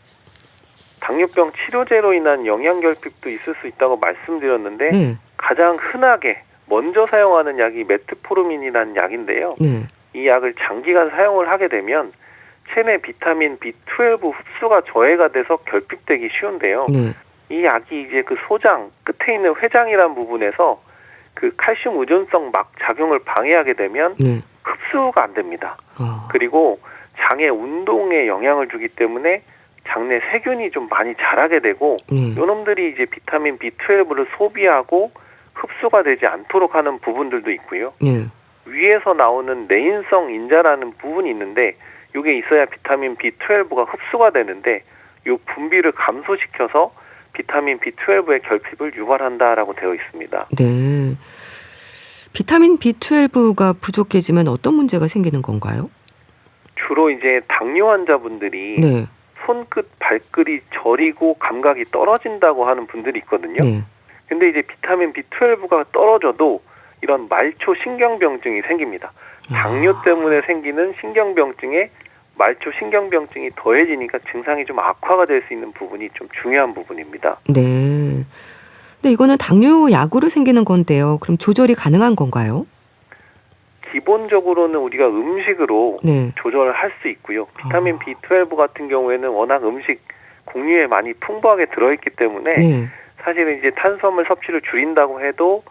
당뇨병 치료제로 인한 영양 결핍도 있을 수 있다고 말씀드렸는데 네. 가장 흔하게 먼저 사용하는 약이 메트포르민이라는 약인데요. 네. 이 약을 장기간 사용을 하게 되면 체내 비타민 B12 흡수가 저해가 돼서 결핍되기 쉬운데요. 네. 이 약이 이제 그 소장 끝에 있는 회장이라는 부분에서 그 칼슘 의존성 막 작용을 방해하게 되면 네. 흡수가 안 됩니다. 아. 그리고 장의 운동에 영향을 주기 때문에 장내 세균이 좀 많이 자라게 되고 네. 요놈들이 이제 비타민 B12를 소비하고 흡수가 되지 않도록 하는 부분들도 있고요. 네. 위에서 나오는 내인성 인자라는 부분이 있는데 이게 있어야 비타민 B12가 흡수가 되는데 이 분비를 감소시켜서 비타민 B12의 결핍을 유발한다라고 되어 있습니다. 네. 비타민 B12가 부족해지면 어떤 문제가 생기는 건가요? 주로 이제 당뇨 환자분들이 네. 손끝, 발끝이 저리고 감각이 떨어진다고 하는 분들이 있거든요. 네. 근데 이제 비타민 B12가 떨어져도 이런 말초 신경병증이 생깁니다. 당뇨 때문에 생기는 신경병증에 말초 신경병증이 더해지니까 증상이 좀 악화가 될 수 있는 부분이 좀 중요한 부분입니다. 네. 근데 이거는 당뇨 약으로 생기는 건데요. 그럼 조절이 가능한 건가요? 기본적으로는 우리가 음식으로 네. 조절을 할 수 있고요. 비타민 B12 같은 경우에는 워낙 음식 곡류에 많이 풍부하게 들어있기 때문에 네. 사실은 이제 탄수화물 섭취를 줄인다고 해도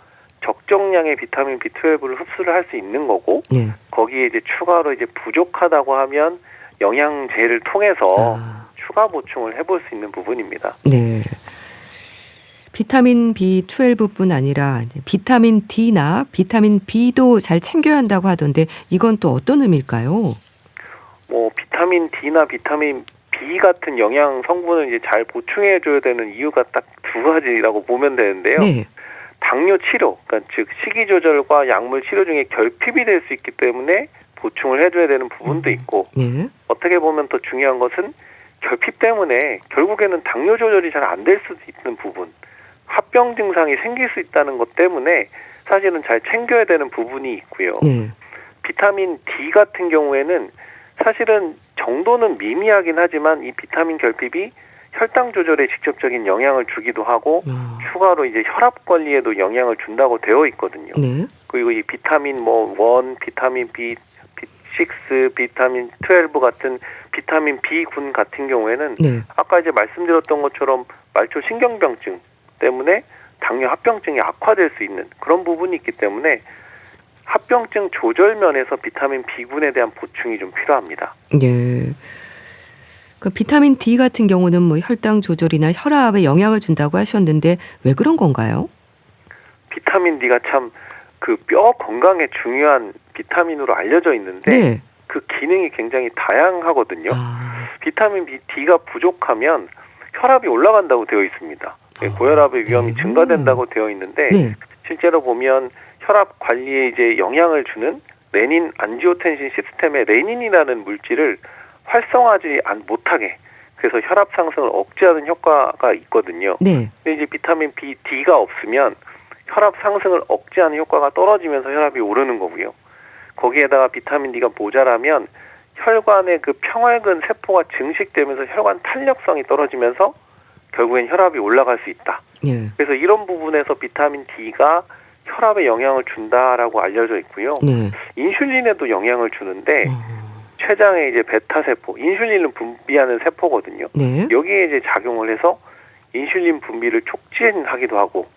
적정량의 비타민 B12를 흡수를 할 수 있는 거고 네. 거기에 이제 추가로 이제 부족하다고 하면 영양제를 통해서 추가 보충을 해볼 수 있는 부분입니다. 네. 비타민 B12뿐 아니라 이제 비타민 D나 비타민 B도 잘 챙겨야 한다고 하던데 이건 또 어떤 의미일까요? 비타민 D나 비타민 B 같은 영양 성분을 이제 잘 보충해줘야 되는 이유가 딱 두 가지라고 보면 되는데요. 네. 당뇨 치료, 그러니까 즉 식이 조절과 약물 치료 중에 결핍이 될 수 있기 때문에 보충을 해줘야 되는 부분도 있고 네. 어떻게 보면 더 중요한 것은 결핍 때문에 결국에는 당뇨 조절이 잘 안 될 수도 있는 부분, 합병 증상이 생길 수 있다는 것 때문에 사실은 잘 챙겨야 되는 부분이 있고요. 네. 비타민 D 같은 경우에는 사실은 정도는 미미하긴 하지만 이 비타민 결핍이 혈당 조절에 직접적인 영향을 주기도 하고 추가로 이제 혈압 관리에도 영향을 준다고 되어 있거든요. 네. 그리고 이 비타민 1, 비타민 B6, 비타민 12 같은 비타민 B군 같은 경우에는 네. 아까 이제 말씀드렸던 것처럼 말초 신경병증 때문에 당뇨 합병증이 악화될 수 있는 그런 부분이 있기 때문에 합병증 조절 면에서 비타민 B군에 대한 보충이 좀 필요합니다. 네. 그 비타민 D 같은 경우는 뭐 혈당 조절이나 혈압에 영향을 준다고 하셨는데 왜 그런 건가요? 비타민 D가 참 그 뼈 건강에 중요한 비타민으로 알려져 있는데 네. 그 기능이 굉장히 다양하거든요. 비타민 D가 부족하면 혈압이 올라간다고 되어 있습니다. 고혈압의 위험이 증가된다고 되어 있는데 네. 실제로 보면 혈압 관리에 이제 영향을 주는 레닌 안지오텐신 시스템의 레닌이라는 물질을 활성화하지 못하게 그래서 혈압 상승을 억제하는 효과가 있거든요. 네. 근데 이제 비타민 D가 없으면 혈압 상승을 억제하는 효과가 떨어지면서 혈압이 오르는 거고요. 거기에다가 비타민 D가 모자라면 혈관의 그 평활근 세포가 증식되면서 혈관 탄력성이 떨어지면서 결국엔 혈압이 올라갈 수 있다. 네. 그래서 이런 부분에서 비타민 D가 혈압에 영향을 준다라고 알려져 있고요. 네. 인슐린에도 영향을 주는데 췌장의 이제 베타 세포, 인슐린을 분비하는 세포거든요. 네. 여기에 이제 작용을 해서 인슐린 분비를 촉진하기도 하고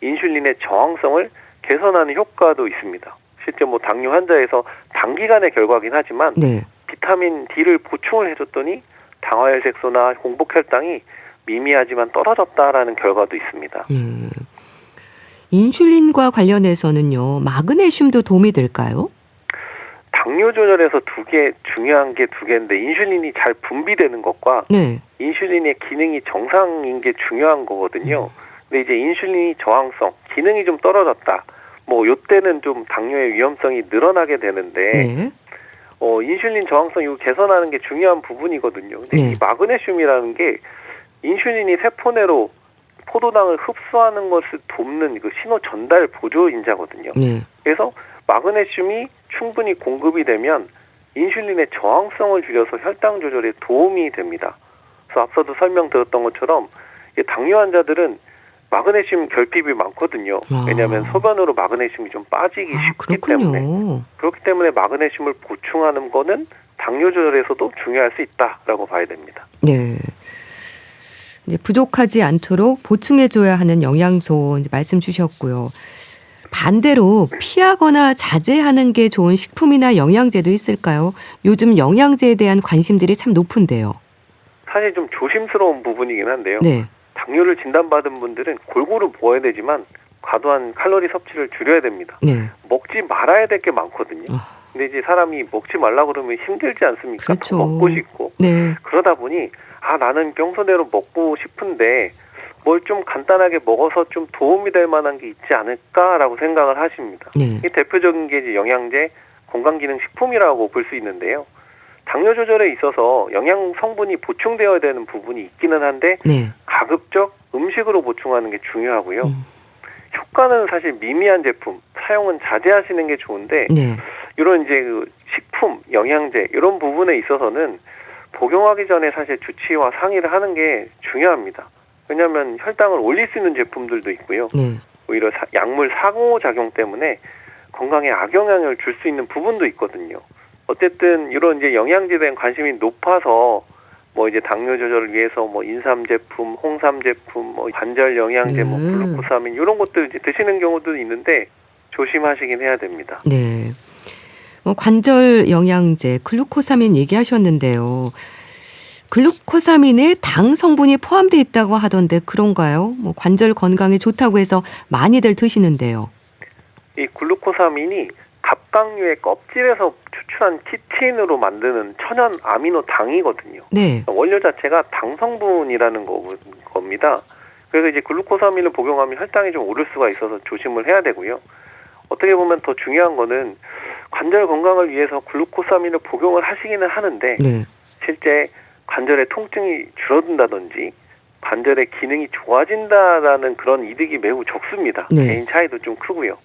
인슐린의 저항성을 개선하는 효과도 있습니다. 실제 뭐 당뇨 환자에서 단기간의 결과긴 하지만 네. 비타민 D를 보충을 해줬더니 당화혈색소나 공복혈당이 미미하지만 떨어졌다라는 결과도 있습니다. 인슐린과 관련해서는요, 마그네슘도 도움이 될까요? 당뇨 조절에서 중요한 게 두 개인데 인슐린이 잘 분비되는 것과 네. 인슐린의 기능이 정상인 게 중요한 거거든요. 근데 이제 인슐린이 저항성, 기능이 좀 떨어졌다. 뭐 요때는 좀 당뇨의 위험성이 늘어나게 되는데 네. 인슐린 저항성 이거 개선하는 게 중요한 부분이거든요. 근데 네. 이 마그네슘이라는 게 인슐린이 세포 내로 포도당을 흡수하는 것을 돕는 그 신호 전달 보조인자거든요. 네. 그래서 마그네슘이 충분히 공급이 되면 인슐린의 저항성을 줄여서 혈당 조절에 도움이 됩니다. 그래서 앞서도 설명드렸던 것처럼 당뇨 환자들은 마그네슘 결핍이 많거든요. 왜냐하면 소변으로 마그네슘이 좀 빠지기 쉽기 그렇군요. 때문에 그렇기 때문에 마그네슘을 보충하는 거는 당뇨 조절에서도 중요할 수 있다라고 봐야 됩니다. 네. 이제 부족하지 않도록 보충해줘야 하는 영양소 이제 말씀 주셨고요. 반대로 피하거나 자제하는 게 좋은 식품이나 영양제도 있을까요? 요즘 영양제에 대한 관심들이 참 높은데요. 사실 좀 조심스러운 부분이긴 한데요. 네. 당뇨를 진단받은 분들은 골고루 먹어야 되지만 과도한 칼로리 섭취를 줄여야 됩니다. 네. 먹지 말아야 될 게 많거든요. 근데 이제 사람이 먹지 말라 그러면 힘들지 않습니까? 그렇죠. 더 먹고 싶고. 네. 그러다 보니 나는 평소대로 먹고 싶은데 뭘 좀 간단하게 먹어서 좀 도움이 될 만한 게 있지 않을까라고 생각을 하십니다. 네. 이 대표적인 게 이제 영양제, 건강기능식품이라고 볼 수 있는데요. 당뇨 조절에 있어서 영양 성분이 보충되어야 되는 부분이 있기는 한데 네. 가급적 음식으로 보충하는 게 중요하고요. 효과는 사실 미미한 제품, 사용은 자제하시는 게 좋은데 네. 이런 이제 그 식품, 영양제 이런 부분에 있어서는 복용하기 전에 사실 주치의와 상의를 하는 게 중요합니다. 왜냐하면 혈당을 올릴 수 있는 제품들도 있고요. 네. 오히려 약물 상호작용 때문에 건강에 악영향을 줄 수 있는 부분도 있거든요. 어쨌든 이런 이제 영양제에 대한 관심이 높아서 뭐 이제 당뇨 조절을 위해서 뭐 인삼 제품, 홍삼 제품, 뭐 관절 영양제, 뭐 글루코사민 이런 것들 이제 드시는 경우도 있는데 조심하시긴 해야 됩니다. 네. 뭐 관절 영양제, 글루코사민 얘기하셨는데요. 글루코사민에 당 성분이 포함되어 있다고 하던데 그런가요? 뭐 관절 건강에 좋다고 해서 많이들 드시는데요. 이 글루코사민이 갑각류의 껍질에서 추출한 키틴으로 만드는 천연 아미노당이거든요. 네. 원료 자체가 당 성분이라는 겁니다. 그래서 이제 글루코사민을 복용하면 혈당이 좀 오를 수가 있어서 조심을 해야 되고요. 어떻게 보면 더 중요한 거는 관절 건강을 위해서 글루코사민을 복용을 하시기는 하는데 네. 실제 관절의 통증이 줄어든다든지 관절의 기능이 좋아진다라는 그런 이득이 매우 적습니다. 네. 개인 차이도 좀 크고요.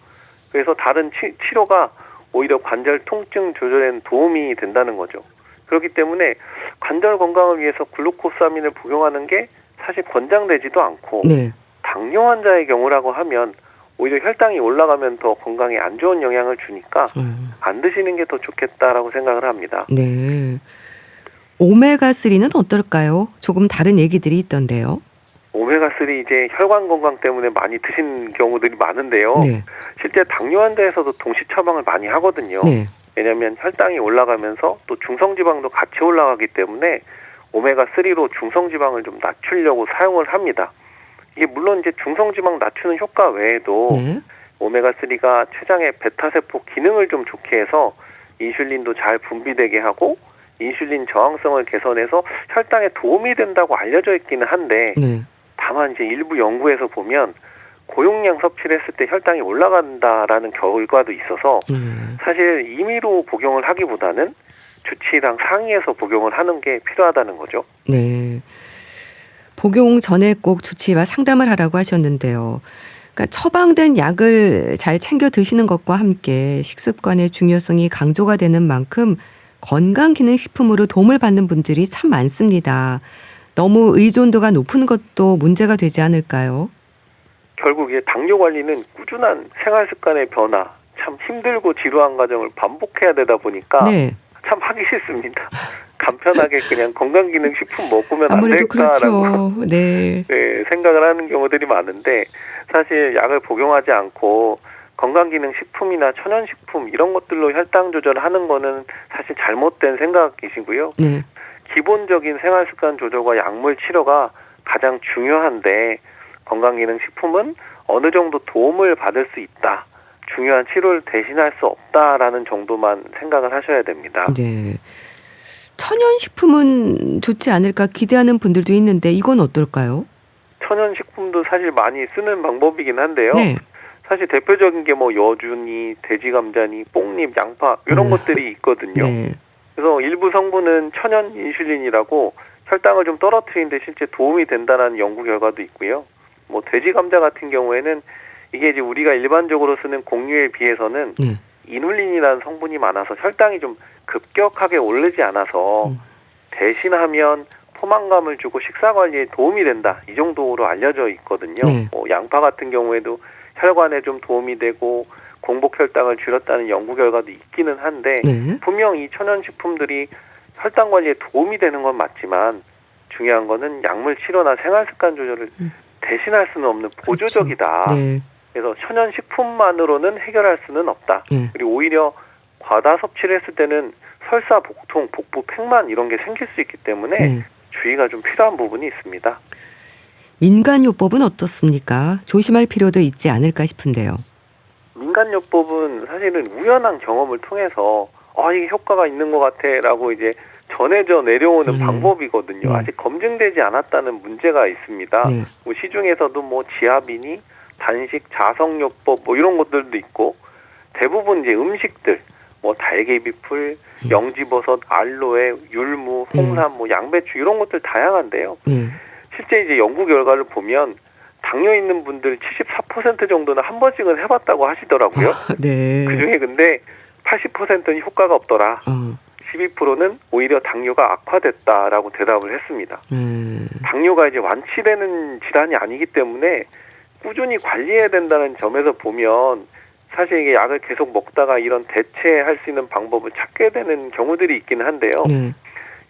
그래서 다른 치료가 오히려 관절 통증 조절에는 도움이 된다는 거죠. 그렇기 때문에 관절 건강을 위해서 글루코사민을 복용하는 게 사실 권장되지도 않고 네. 당뇨 환자의 경우라고 하면 오히려 혈당이 올라가면 더 건강에 안 좋은 영향을 주니까 안 드시는 게 더 좋겠다라고 생각을 합니다. 네. 오메가3는 어떨까요? 조금 다른 얘기들이 있던데요. 오메가3 이제 혈관 건강 때문에 많이 드시는 경우들이 많은데요. 네. 실제 당뇨 환자에서도 동시 처방을 많이 하거든요. 네. 왜냐하면 혈당이 올라가면서 또 중성지방도 같이 올라가기 때문에 오메가3로 중성지방을 좀 낮추려고 사용을 합니다. 이게 물론 이제 중성지방 낮추는 효과 외에도 네. 오메가3가 췌장의 베타세포 기능을 좀 좋게 해서 인슐린도 잘 분비되게 하고 인슐린 저항성을 개선해서 혈당에 도움이 된다고 알려져 있기는 한데 네. 다만 이제 일부 연구에서 보면 고용량 섭취를 했을 때 혈당이 올라간다라는 결과도 있어서 사실 임의로 복용을 하기보다는 주치의랑 상의해서 복용을 하는 게 필요하다는 거죠. 네. 복용 전에 꼭 주치의와 상담을 하라고 하셨는데요. 그러니까 그러니까 처방된 약을 잘 챙겨 드시는 것과 함께 식습관의 중요성이 강조가 되는 만큼 건강기능식품으로 도움을 받는 분들이 참 많습니다. 너무 의존도가 높은 것도 문제가 되지 않을까요? 결국 이 당뇨 관리는 꾸준한 생활 습관의 변화, 참 힘들고 지루한 과정을 반복해야 되다 보니까 네. 참 하기 싫습니다. 간편하게 그냥 건강기능식품 먹으면 안 아무래도 될까라고 그렇죠. 네. 네, 생각을 하는 경우들이 많은데 사실 약을 복용하지 않고 건강기능식품이나 천연식품 이런 것들로 혈당 조절을 하는 거는 사실 잘못된 생각이시고요. 네. 기본적인 생활습관 조절과 약물 치료가 가장 중요한데 건강기능식품은 어느 정도 도움을 받을 수 있다. 중요한 치료를 대신할 수 없다라는 정도만 생각을 하셔야 됩니다. 네. 천연식품은 좋지 않을까 기대하는 분들도 있는데 이건 어떨까요? 천연식품도 사실 많이 쓰는 방법이긴 한데요. 네. 사실 대표적인 게 뭐 여주니, 돼지감자니, 뽕잎, 양파 이런 것들이 있거든요. 네. 그래서 일부 성분은 천연 인슐린이라고 혈당을 좀 떨어뜨리는데 실제 도움이 된다는 연구 결과도 있고요. 뭐 돼지 감자 같은 경우에는 이게 이제 우리가 일반적으로 쓰는 곡류에 비해서는 네. 이눌린이라는 성분이 많아서 혈당이 좀 급격하게 오르지 않아서 대신하면 포만감을 주고 식사 관리에 도움이 된다. 이 정도로 알려져 있거든요. 네. 뭐 양파 같은 경우에도 혈관에 좀 도움이 되고 공복 혈당을 줄였다는 연구 결과도 있기는 한데 네. 분명 이 천연식품들이 혈당 관리에 도움이 되는 건 맞지만 중요한 거는 약물 치료나 생활습관 조절을 대신할 수는 없는 보조적이다. 네. 그래서 천연식품만으로는 해결할 수는 없다. 네. 그리고 오히려 과다 섭취를 했을 때는 설사, 복통, 복부, 팽만 이런 게 생길 수 있기 때문에 네. 주의가 좀 필요한 부분이 있습니다. 민간요법은 어떻습니까? 조심할 필요도 있지 않을까 싶은데요. 민간요법은 사실은 우연한 경험을 통해서 이게 효과가 있는 것 같아라고 이제 전해져 내려오는 방법이거든요. 네. 아직 검증되지 않았다는 문제가 있습니다. 네. 뭐 시중에서도 뭐 지압이니 단식, 자성요법 뭐 이런 것들도 있고 대부분 이제 음식들 뭐 달개비풀, 영지버섯, 알로에, 율무, 홍삼, 뭐 양배추 이런 것들 다양한데요. 네. 실제 이제 연구 결과를 보면 당뇨 있는 분들 74% 정도는 한 번씩은 해봤다고 하시더라고요. 네. 그중에 근데 80%는 효과가 없더라. 12%는 오히려 당뇨가 악화됐다라고 대답을 했습니다. 당뇨가 이제 완치되는 질환이 아니기 때문에 꾸준히 관리해야 된다는 점에서 보면 사실 이게 약을 계속 먹다가 이런 대체할 수 있는 방법을 찾게 되는 경우들이 있기는 한데요. 네.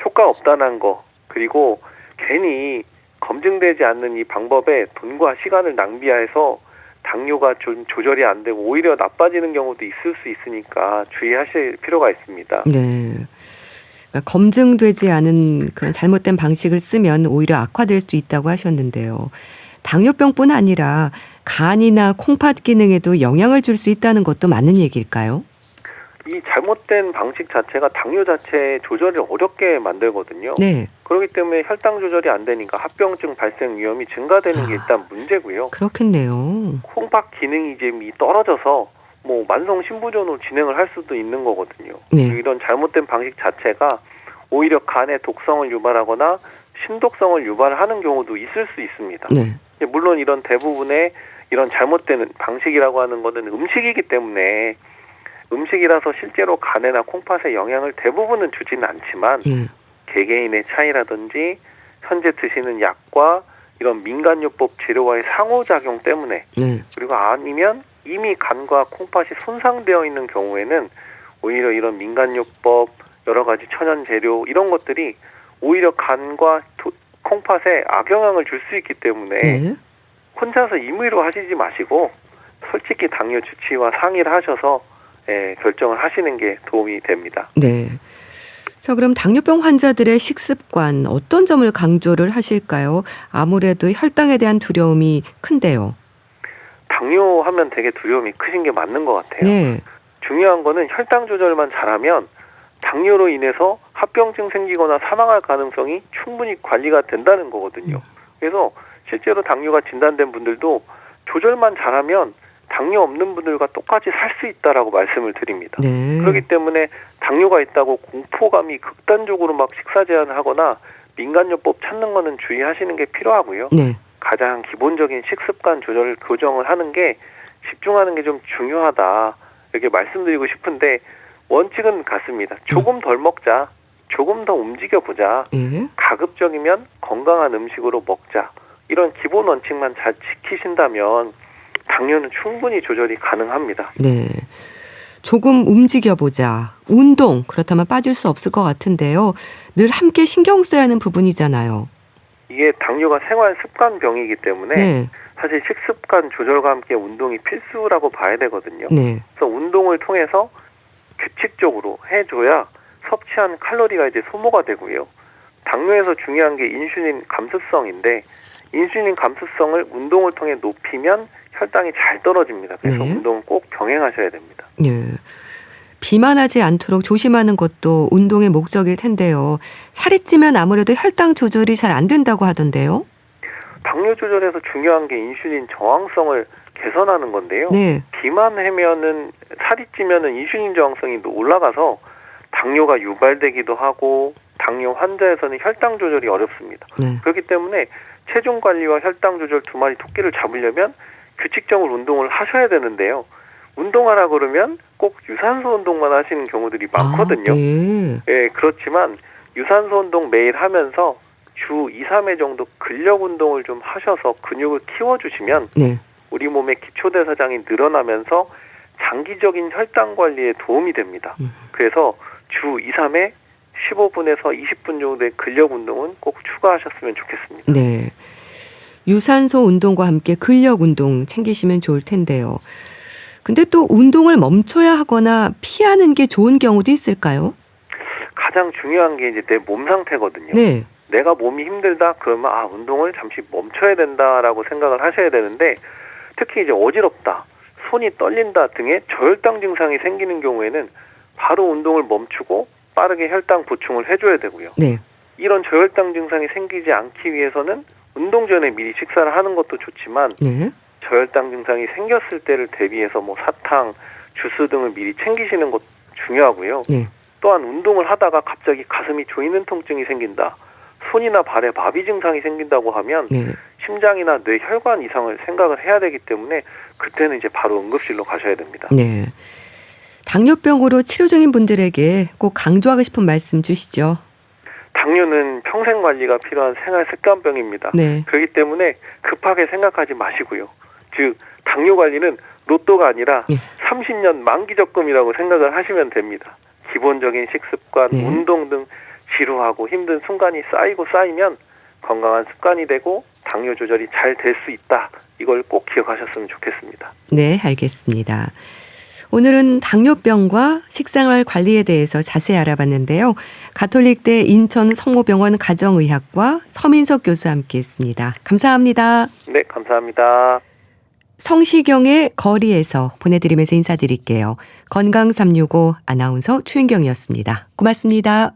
효과 없다는 거 그리고 괜히 검증되지 않는 이 방법에 돈과 시간을 낭비해서 당뇨가 좀 조절이 안 되고 오히려 나빠지는 경우도 있을 수 있으니까 주의하실 필요가 있습니다. 네. 그러니까 검증되지 않은 그런 잘못된 방식을 쓰면 오히려 악화될 수 있다고 하셨는데요. 당뇨병뿐 아니라 간이나 콩팥 기능에도 영향을 줄 수 있다는 것도 맞는 얘기일까요? 이 잘못된 방식 자체가 당뇨 자체의 조절을 어렵게 만들거든요. 네. 그렇기 때문에 혈당 조절이 안 되니까 합병증 발생 위험이 증가되는 게 일단 문제고요. 그렇겠네요. 콩팥 기능이 이제 떨어져서 뭐 만성 신부전으로 진행을 할 수도 있는 거거든요. 네. 이런 잘못된 방식 자체가 오히려 간에 독성을 유발하거나 심독성을 유발하는 경우도 있을 수 있습니다. 네. 물론 이런 대부분의 이런 잘못된 방식이라고 하는 것은 음식이기 때문에 음식이라서 실제로 간에나 콩팥에 영향을 대부분은 주지는 않지만 개개인의 차이라든지 현재 드시는 약과 이런 민간요법 치료와의 상호작용 때문에 그리고 아니면 이미 간과 콩팥이 손상되어 있는 경우에는 오히려 이런 민간요법 여러 가지 천연 재료 이런 것들이 오히려 간과 콩팥에 악영향을 줄 수 있기 때문에 혼자서 임의로 하시지 마시고 솔직히 당뇨 주치의와 상의를 하셔서 결정을 하시는 게 도움이 됩니다. 네. 자, 그럼 당뇨병 환자들의 식습관 어떤 점을 강조를 하실까요? 아무래도 혈당에 대한 두려움이 큰데요. 당뇨 하면 되게 두려움이 크신 게 맞는 것 같아요. 네. 중요한 거는 혈당 조절만 잘하면 당뇨로 인해서 합병증 생기거나 사망할 가능성이 충분히 관리가 된다는 거거든요. 그래서 실제로 당뇨가 진단된 분들도 조절만 잘하면 당뇨 없는 분들과 똑같이 살 수 있다라고 말씀을 드립니다. 네. 그렇기 때문에 당뇨가 있다고 공포감이 극단적으로 막 식사 제한을 하거나 민간요법 찾는 거는 주의하시는 게 필요하고요. 네. 가장 기본적인 식습관 조절 교정을 하는 게 집중하는 게 좀 중요하다 이렇게 말씀드리고 싶은데 원칙은 같습니다. 조금 덜 먹자, 조금 더 움직여보자, 예. 가급적이면 건강한 음식으로 먹자 이런 기본 원칙만 잘 지키신다면 당뇨는 충분히 조절이 가능합니다. 네. 조금 움직여보자. 운동, 그렇다면 빠질 수 없을 것 같은데요. 늘 함께 신경 써야 하는 부분이잖아요. 이게 당뇨가 생활 습관병이기 때문에 네. 사실 식습관 조절과 함께 운동이 필수라고 봐야 되거든요. 네. 그래서 운동을 통해서 규칙적으로 해줘야 섭취한 칼로리가 이제 소모가 되고요. 당뇨에서 중요한 게 인슐린 감수성인데 인슐린 감수성을 운동을 통해 높이면 혈당이 잘 떨어집니다. 그래서 네. 운동은 꼭 병행하셔야 됩니다. 예. 비만하지 않도록 조심하는 것도 운동의 목적일 텐데요. 살이 찌면 아무래도 혈당 조절이 잘 안 된다고 하던데요. 당뇨 조절에서 중요한 게 인슐린 저항성을 개선하는 건데요. 네. 비만하면은 살이 찌면은 인슐린 저항성이 올라가서 당뇨가 유발되기도 하고 당뇨 환자에서는 혈당 조절이 어렵습니다. 네. 그렇기 때문에 체중 관리와 혈당 조절 두 마리 토끼를 잡으려면 규칙적으로 운동을 하셔야 되는데요. 운동하라 그러면 꼭 유산소 운동만 하시는 경우들이 많거든요. 아, 네. 예, 그렇지만 유산소 운동 매일 하면서 주 2, 3회 정도 근력 운동을 좀 하셔서 근육을 키워주시면 네. 우리 몸의 기초대사량이 늘어나면서 장기적인 혈당 관리에 도움이 됩니다. 그래서 주 2, 3회 15분에서 20분 정도의 근력 운동은 꼭 추가하셨으면 좋겠습니다. 네. 유산소 운동과 함께 근력 운동 챙기시면 좋을 텐데요. 근데 또 운동을 멈춰야 하거나 피하는 게 좋은 경우도 있을까요? 가장 중요한 게 이제 내 몸 상태거든요. 네. 내가 몸이 힘들다 그러면 운동을 잠시 멈춰야 된다라고 생각을 하셔야 되는데 특히 이제 어지럽다, 손이 떨린다 등의 저혈당 증상이 생기는 경우에는 바로 운동을 멈추고 빠르게 혈당 보충을 해줘야 되고요. 네. 이런 저혈당 증상이 생기지 않기 위해서는 운동 전에 미리 식사를 하는 것도 좋지만 네. 저혈당 증상이 생겼을 때를 대비해서 뭐 사탕, 주스 등을 미리 챙기시는 것도 중요하고요. 네. 또한 운동을 하다가 갑자기 가슴이 조이는 통증이 생긴다, 손이나 발에 마비 증상이 생긴다고 하면 네. 심장이나 뇌 혈관 이상을 생각을 해야 되기 때문에 그때는 이제 바로 응급실로 가셔야 됩니다. 네. 당뇨병으로 치료 중인 분들에게 꼭 강조하고 싶은 말씀 주시죠. 당뇨는 평생 관리가 필요한 생활 습관병입니다. 네. 그렇기 때문에 급하게 생각하지 마시고요. 즉 당뇨 관리는 로또가 아니라 예. 30년 만기 적금이라고 생각을 하시면 됩니다. 기본적인 식습관, 네. 운동 등 지루하고 힘든 순간이 쌓이고 쌓이면 건강한 습관이 되고 당뇨 조절이 잘 될 수 있다. 이걸 꼭 기억하셨으면 좋겠습니다. 네, 알겠습니다. 오늘은 당뇨병과 식생활 관리에 대해서 자세히 알아봤는데요. 가톨릭대 인천 성모병원 가정의학과 서민석 교수와 함께했습니다. 감사합니다. 네, 감사합니다. 성시경의 거리에서 보내드리면서 인사드릴게요. 건강365 아나운서 추인경이었습니다. 고맙습니다.